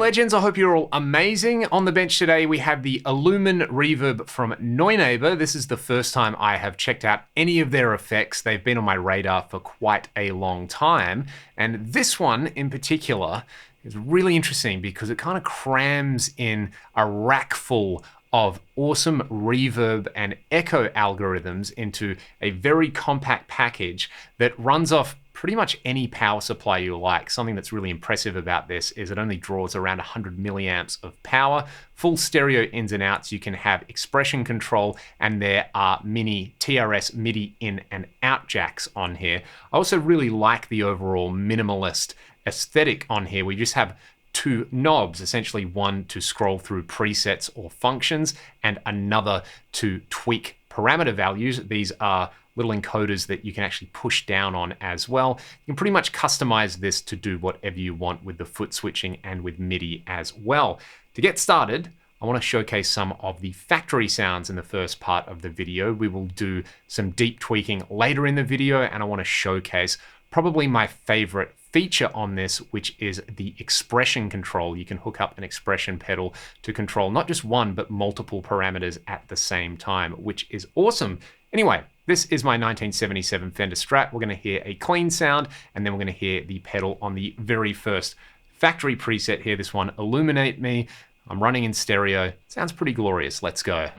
legends, I hope you're all amazing. On the bench today, we have the ILLUMINE reverb from Neunaber. This is the first time I have checked out any of their effects. They've been on my radar for quite a long time. And this one in particular is really interesting because it kind of crams in a rack full of awesome reverb and echo algorithms into a very compact package that runs off pretty much any power supply you like. Something that's really impressive about this is it only draws around 100 milliamps of power, full stereo ins and outs. You can have expression control, and there are mini TRS MIDI in and out jacks on here. I also really like the overall minimalist aesthetic on here. We just have two knobs, essentially one to scroll through presets or functions and another to tweak parameter values. These are little encoders that you can actually push down on as well. You can pretty much customize this to do whatever you want with the foot switching and with MIDI as well. To get started, I want to showcase some of the factory sounds in the first part of the video. We will do some deep tweaking later in the video, and I want to showcase probably my favorite feature on this, which is the expression control. You can hook up an expression pedal to control not just one, but multiple parameters at the same time, which is awesome. Anyway, this is my 1977 Fender Strat. We're going to hear a clean sound, and then we're going to hear the pedal on the very first factory preset here. This one, Illuminate Me. I'm running in stereo. Sounds pretty glorious. Let's go.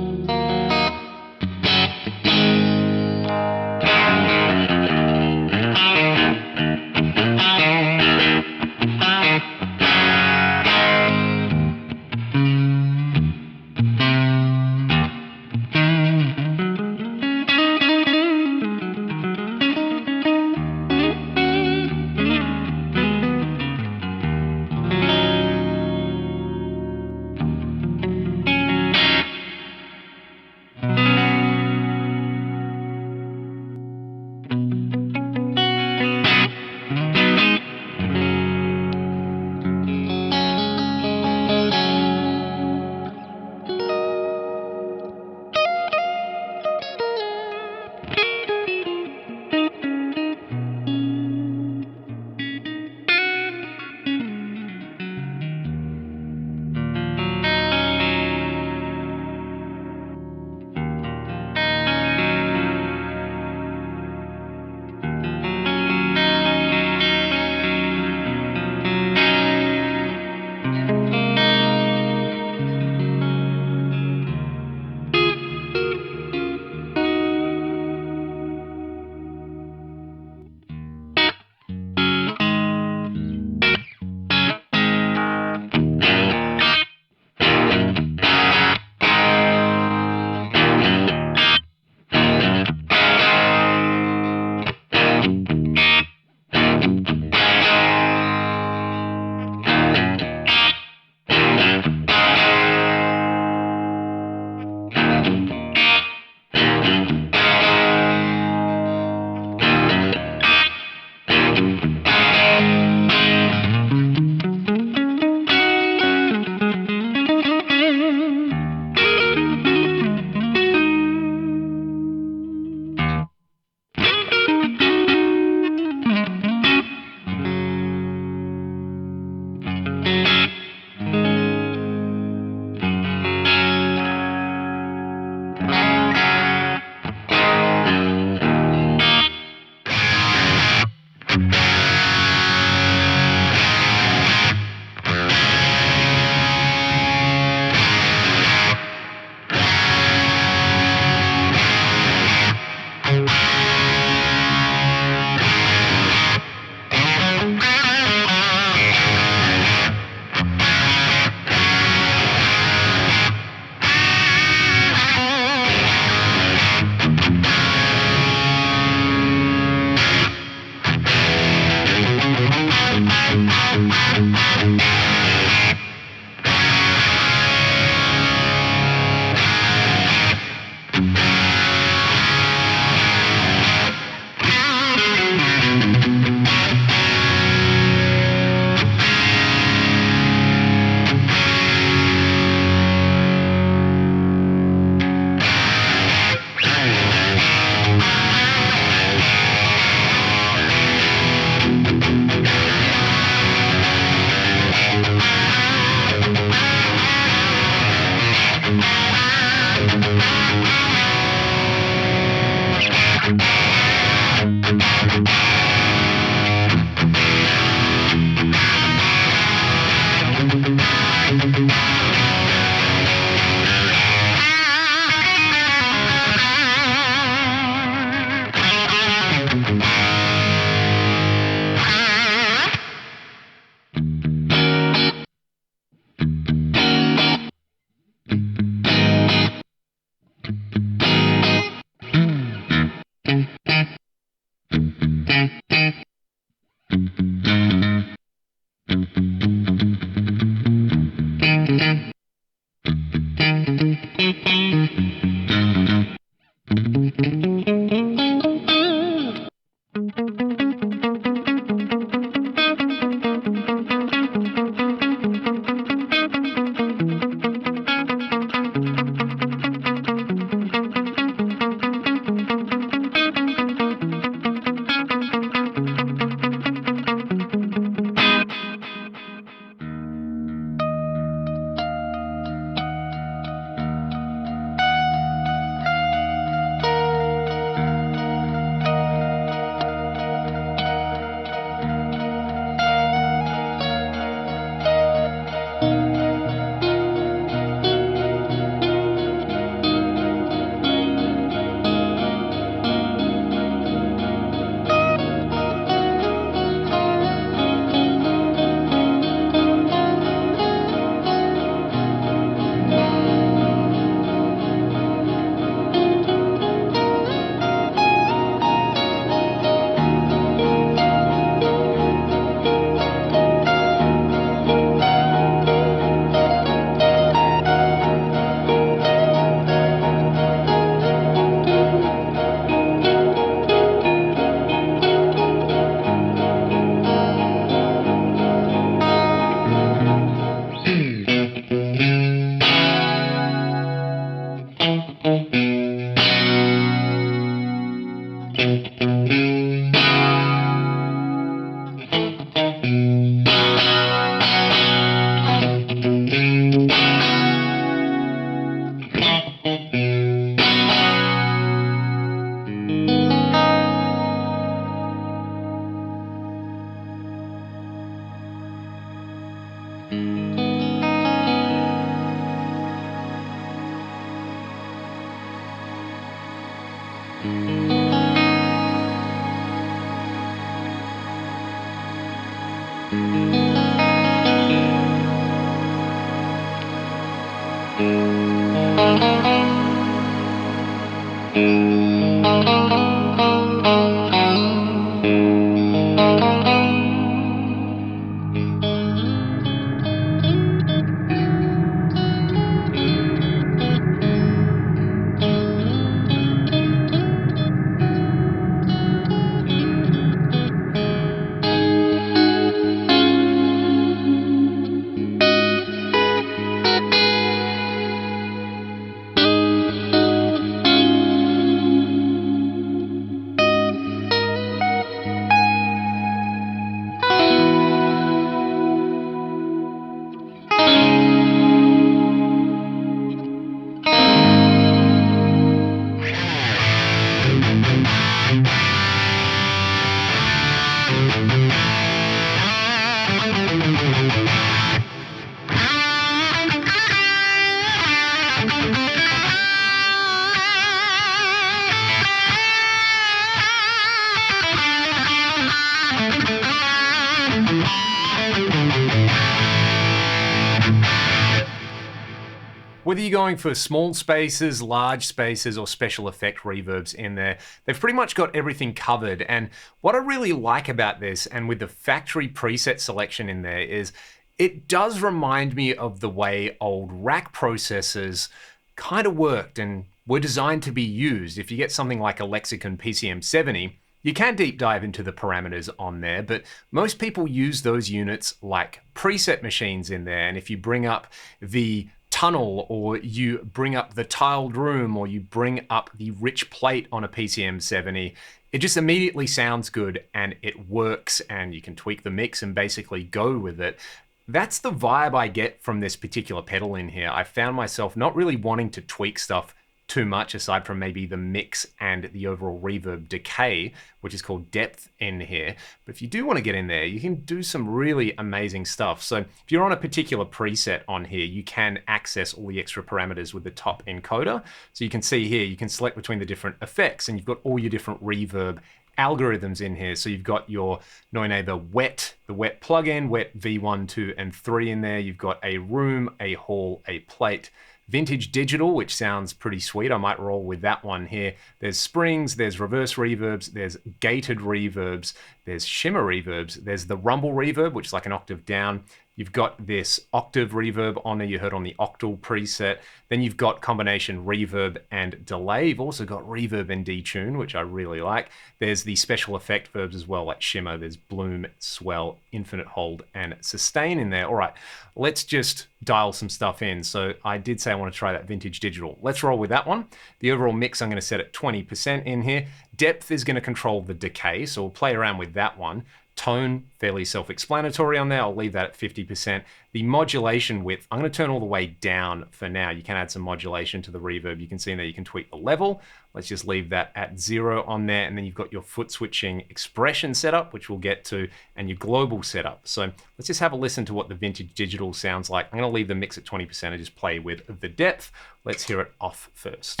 Whether you're going for small spaces, large spaces, or special effect reverbs in there, they've pretty much got everything covered. And what I really like about this, and with the factory preset selection in there, is it does remind me of the way old rack processors kind of worked and were designed to be used. If you get something like a Lexicon PCM70, you can deep dive into the parameters on there, but most people use those units like preset machines in there. And if you bring up the tunnel, or you bring up the tiled room, or you bring up the rich plate on a PCM70, it just immediately sounds good and it works, and you can tweak the mix and basically go with it. That's the vibe I get from this particular pedal in here. I found myself not really wanting to tweak stuff too much, aside from maybe the mix and the overall reverb decay, which is called depth in here. But if you do want to get in there, you can do some really amazing stuff. So if you're on a particular preset on here, you can access all the extra parameters with the top encoder. So you can see here, you can select between the different effects, and you've got all your different reverb algorithms in here. So you've got your Neunaber Wet, the Wet plugin, Wet V1, 2, and 3 in there. You've got a room, a hall, a plate. Vintage Digital, which sounds pretty sweet. I might roll with that one here. There's springs, there's reverse reverbs, there's gated reverbs, there's shimmer reverbs, there's the rumble reverb, which is like an octave down. You've got this octave reverb on there you heard on the octal preset. Then you've got combination reverb and delay. You've also got reverb and detune, which I really like. There's the special effect verbs as well, like shimmer. There's bloom, swell, infinite hold, and sustain in there. All right, let's just dial some stuff in. So I did say I want to try that Vintage Digital. Let's roll with that one. The overall mix I'm going to set at 20% in here. Depth is going to control the decay, so we'll play around with that one. Tone, fairly self-explanatory on there. I'll leave that at 50%. The modulation width, I'm going to turn all the way down for now. You can add some modulation to the reverb. You can see in there you can tweak the level. Let's just leave that at 0 on there. And then you've got your foot switching expression setup, which we'll get to, and your global setup. So let's just have a listen to what the Vintage Digital sounds like. I'm going to leave the mix at 20% and just play with the depth. Let's hear it off first.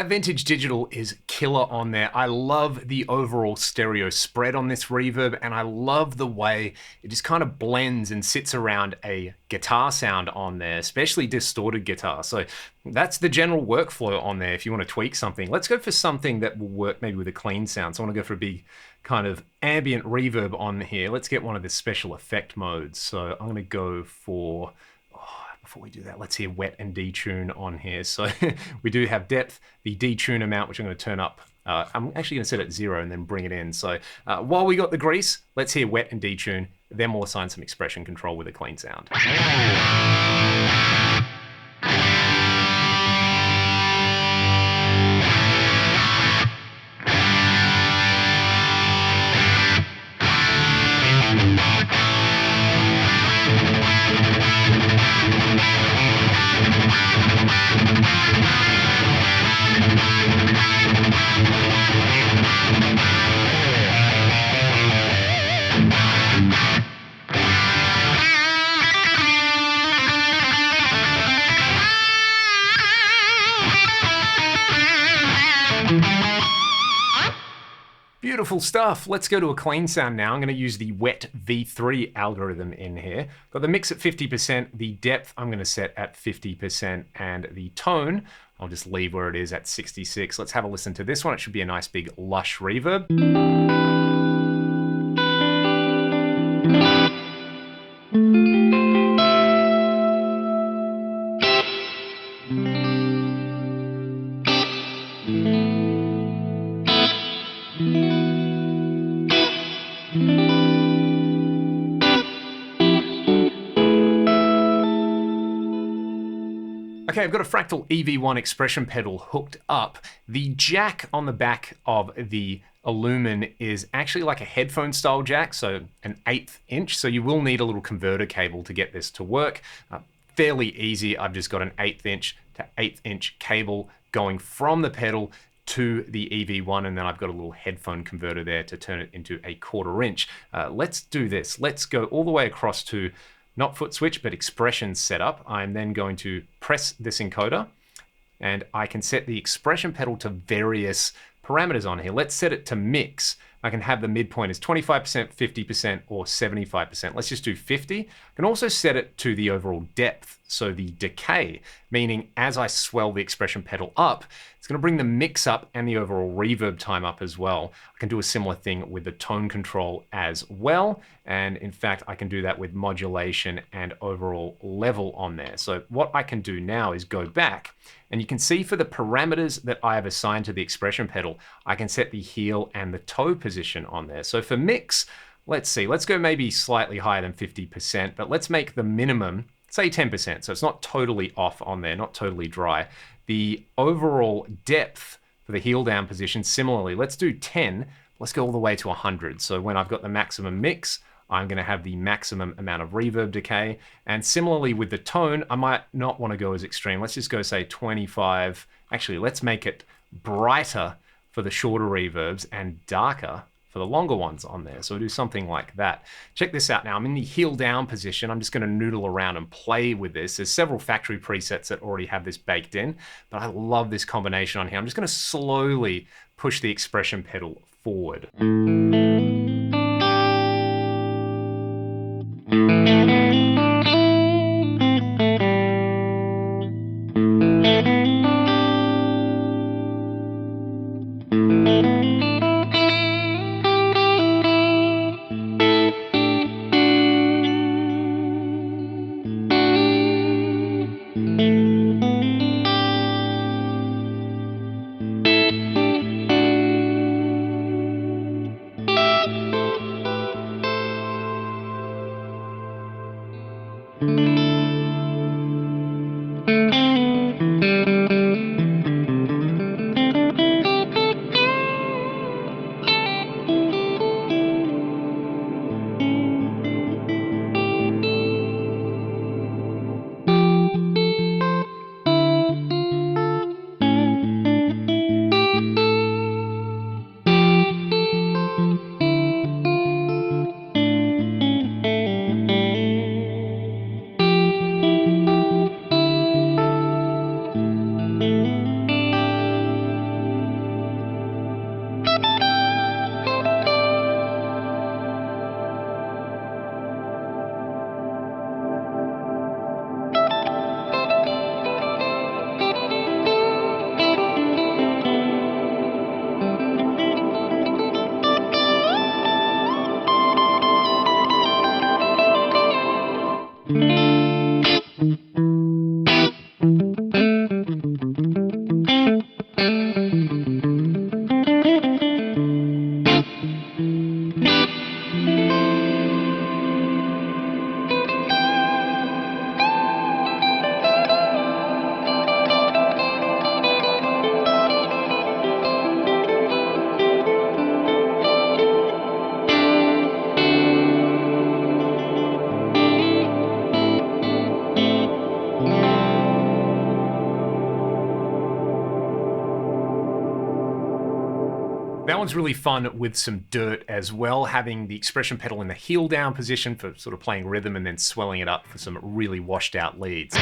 That vintage digital is killer on there. I love the overall stereo spread on this reverb, and I love the way it just kind of blends and sits around a guitar sound on there, especially distorted guitar. So that's the general workflow on there if you want to tweak something. Let's go for something that will work maybe with a clean sound. So I want to go for a big kind of ambient reverb on here. Let's get one of the special effect modes. So I'm going to go for... Before we do that, let's hear wet and detune on here. So we do have depth, the detune amount, which I'm going to turn up. I'm actually going to set it 0 and then bring it in. So while we got the grease, let's hear wet and detune. Then we'll assign some expression control with a clean sound. Beautiful stuff. Let's go to a clean sound now. I'm going to use the W3t algorithm in here. Got the mix at 50%, the depth I'm going to set at 50%, and the tone I'll just leave where it is at 66. Let's have a listen to this one. It should be a nice big lush reverb. Okay, I've got a Fractal EV1 expression pedal hooked up. The jack on the back of the ILLUMINE is actually like a headphone style jack, so an 1/8 inch. So you will need a little converter cable to get this to work. Fairly easy. I've just got an 1/8 inch to 1/8 inch cable going from the pedal to the EV1, and then I've got a little headphone converter there to turn it into a 1/4 inch. Let's do this. Let's go all the way across to not foot switch, but expression setup. I'm then going to press this encoder, and I can set the expression pedal to various parameters on here. Let's set it to mix. I can have the midpoint as 25%, 50%, or 75%. Let's just do 50. I can also set it to the overall depth, so the decay, meaning as I swell the expression pedal up, it's going to bring the mix up and the overall reverb time up as well. I can do a similar thing with the tone control as well. And in fact, I can do that with modulation and overall level on there. So what I can do now is go back, and you can see for the parameters that I have assigned to the expression pedal, I can set the heel and the toe position on there. So for mix, let's see, let's go maybe slightly higher than 50%, but let's make the minimum, say 10%. So it's not totally off on there, not totally dry. The overall depth for the heel down position, similarly, let's do 10. Let's go all the way to 100. So when I've got the maximum mix, I'm going to have the maximum amount of reverb decay. And similarly with the tone, I might not want to go as extreme. Let's just go say 25. Actually, let's make it brighter for the shorter reverbs and darker for the longer ones on there. So we'll do something like that. Check this out now. I'm in the heel down position. I'm just going to noodle around and play with this. There's several factory presets that already have this baked in, but I love this combination on here. I'm just going to slowly push the expression pedal forward. That one's really fun with some dirt as well, having the expression pedal in the heel down position for sort of playing rhythm and then swelling it up for some really washed out leads.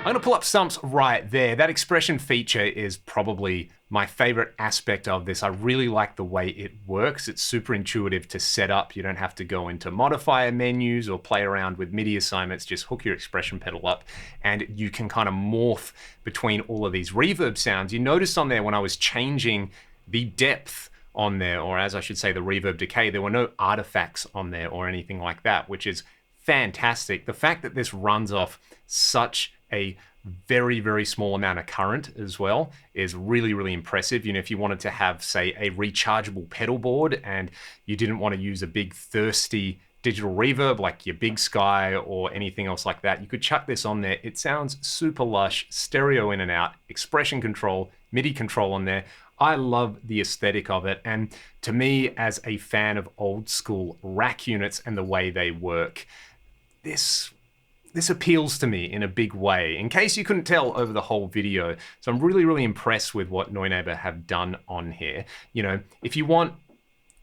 I'm gonna pull up stumps right there. That expression feature is probably my favorite aspect of this. I really like the way it works. It's super intuitive to set up. You don't have to go into modifier menus or play around with MIDI assignments. Just hook your expression pedal up and you can kind of morph between all of these reverb sounds. You noticed on there when I was changing the depth on there, or as I should say, the reverb decay, there were no artifacts on there or anything like that, which is fantastic. The fact that this runs off such a very, very small amount of current as well is really, really impressive. You know, if you wanted to have, say, a rechargeable pedal board and you didn't want to use a big thirsty digital reverb like your Big Sky or anything else like that, you could chuck this on there. It sounds super lush, stereo in and out, expression control, MIDI control on there. I love the aesthetic of it. And to me, as a fan of old school rack units and the way they work, this appeals to me in a big way, in case you couldn't tell over the whole video. So I'm really, really impressed with what Neunaber have done on here. You know, if you want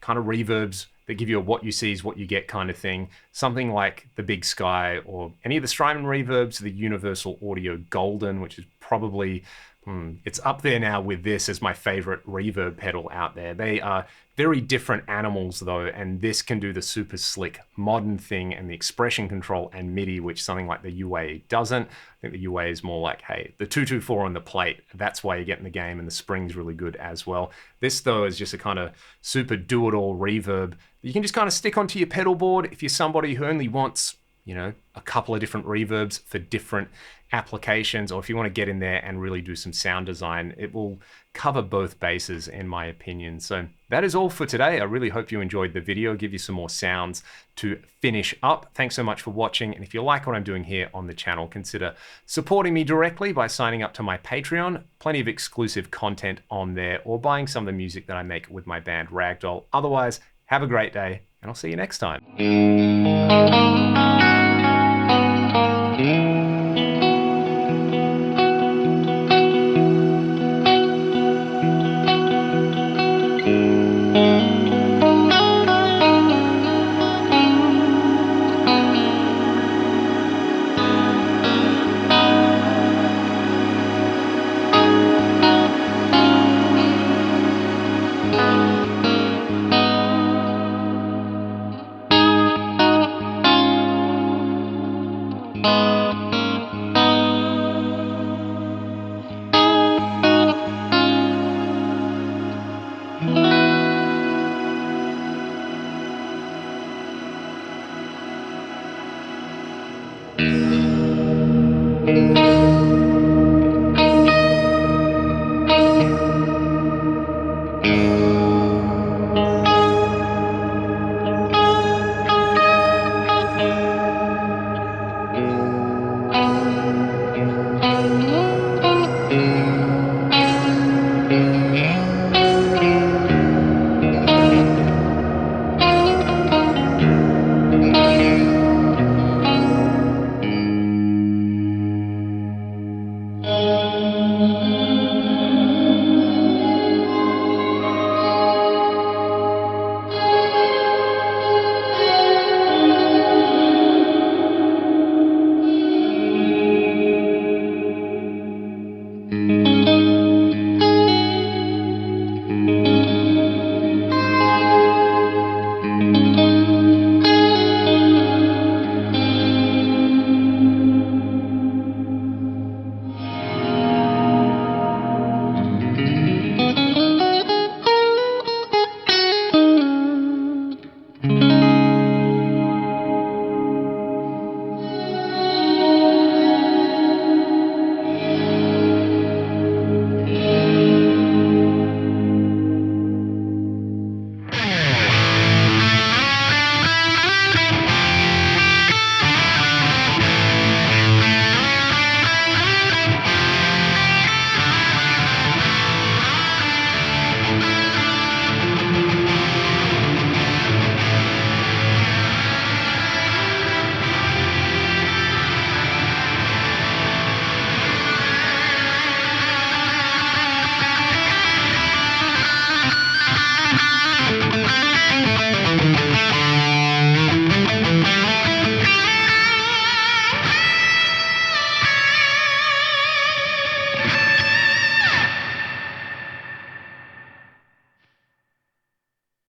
kind of reverbs that give you a what you see is what you get kind of thing, something like the Big Sky or any of the Strymon reverbs, the Universal Audio Golden, which is probably, it's up there now with this as my favorite reverb pedal out there. They are very different animals though, and this can do the super slick modern thing and the expression control and MIDI, which something like the UA doesn't. I think the UA is more like, hey, the 224 on the plate, that's why you get in the game, and the spring's really good as well. This though is just a kind of super do-it-all reverb. You can just kind of stick onto your pedal board if you're somebody who only wants, you know, a couple of different reverbs for different applications, or if you want to get in there and really do some sound design, it will cover both bases in my opinion. So that is all for today. I really hope you enjoyed the video. Give you some more sounds to finish up. Thanks so much for watching, and if you like what I'm doing here on the channel, consider supporting me directly by signing up to my Patreon. Plenty of exclusive content on there, or buying some of the music that I make with my band Ragdoll. Otherwise, have a great day, and I'll see you next time.